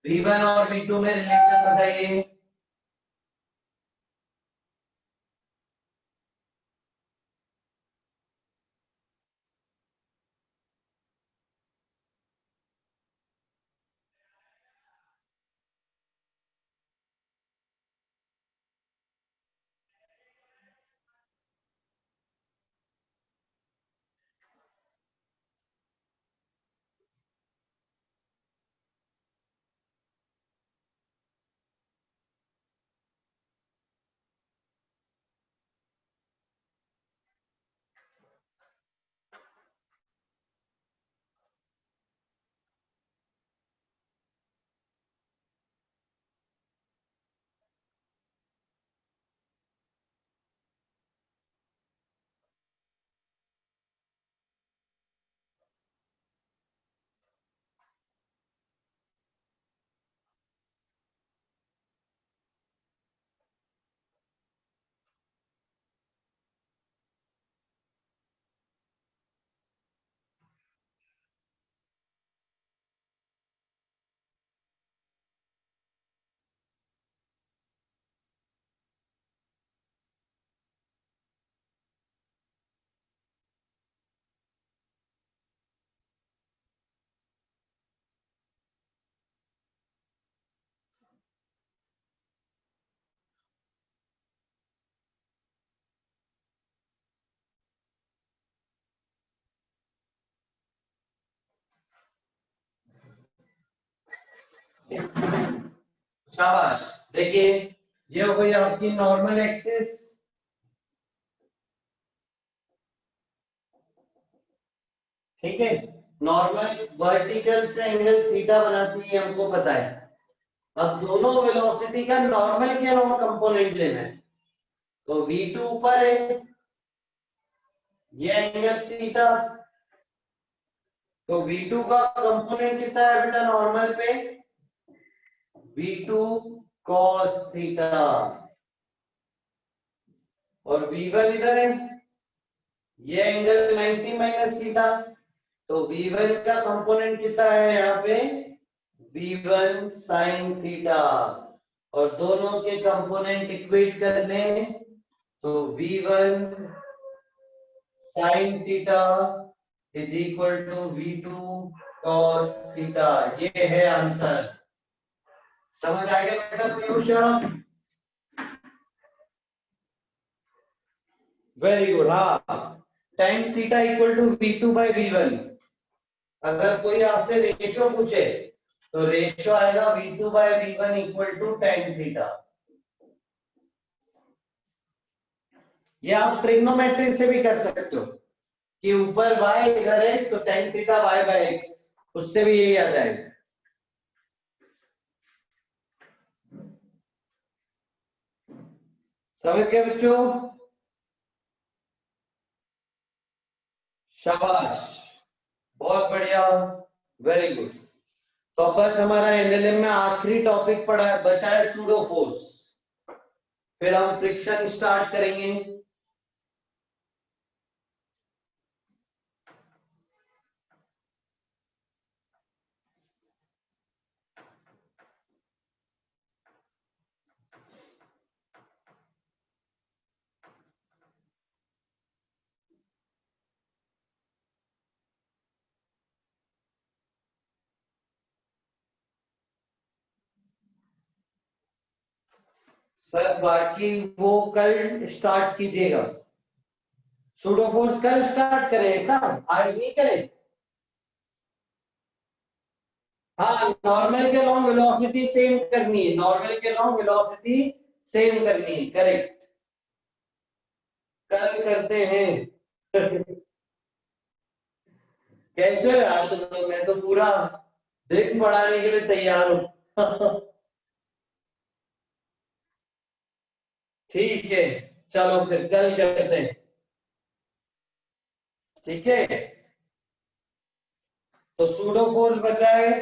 v1 और v2 में रिलेशन बताइए। शाबाश। देखिए ये हो गई आपकी नॉर्मल एक्सिस, ठीक है। नॉर्मल वर्टिकल से एंगल थीटा बनाती है, हमको पता है। अब दोनों वेलोसिटी का नॉर्मल के अलावा कंपोनेंट लेना है, तो v2 ऊपर है, ये एंगल थीटा, तो v2 का कंपोनेंट कितना है बेटा नॉर्मल पे? v2 cos theta. और v1 इधर है, ये एंगल 90 माइनस थीटा, तो v1 का कंपोनेंट कितना है यहाँ पे? v1 sin थीटा और दोनों के कंपोनेंट इक्वेट कर लें तो v1 sin theta is equal to v2 cos theta. ये है आंसर। समझ आ गया बेटा पीयूष? Very good. हाँ, tan theta equal to v2 by v1। अगर कोई आपसे रेशियो पूछे तो रेशियो आएगा v2 by v1 equal to tan theta. ये आप ट्रिग्नोमेट्री से भी कर सकते हो कि ऊपर y इधर x तो tan theta y by x, उससे भी यही आ जाएगा। समझ गए बच्चों? शाबाश, बहुत बढ़िया, वेरी गुड। तो बस हमारा एनएलएम में आखिरी टॉपिक पड़ा बचा है सूडो फोर्स, फिर हम फ्रिक्शन स्टार्ट करेंगे। सर बाकी वो कल स्टार्ट कीजिएगा, सूडो फोर्स कल स्टार्ट करें, ऐसा आज नहीं करें। हाँ, नॉर्मल के लॉन्ग वेलोसिटी सेम करनी है, नॉर्मल के लॉन्ग वेलोसिटी सेम करनी है, करेक्ट। कल करते हैं। कैसे हो यार तुम लोग? मैं तो पूरा दिन पढ़ाने के लिए तैयार हूँ। ठीक है, चलो फिर कल करते हैं। ठीक है, तो सूडो फोर्स बचा है,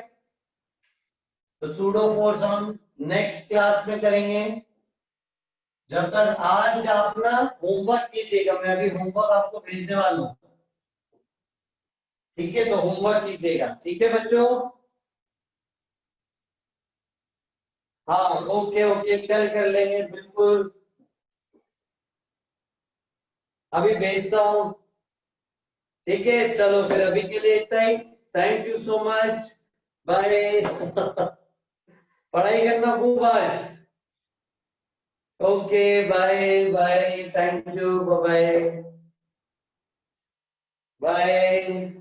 तो सूडो फोर्स हम नेक्स्ट क्लास में करेंगे। जब तक आज आप ना होमवर्क कीजिएगा, मैं अभी होमवर्क आपको भेजने वाला हूँ। ठीक है, तो होमवर्क कीजिएगा, ठीक है बच्चों? हाँ, ओके ओके, कल कर लेंगे बिल्कुल। अभी भेजता हूँ। ठीक है, चलो फिर अभी के लिए इतना ही। Thank you so much, bye. पढ़ाई करना खूब आज। Okay, bye bye, thank you, bye bye.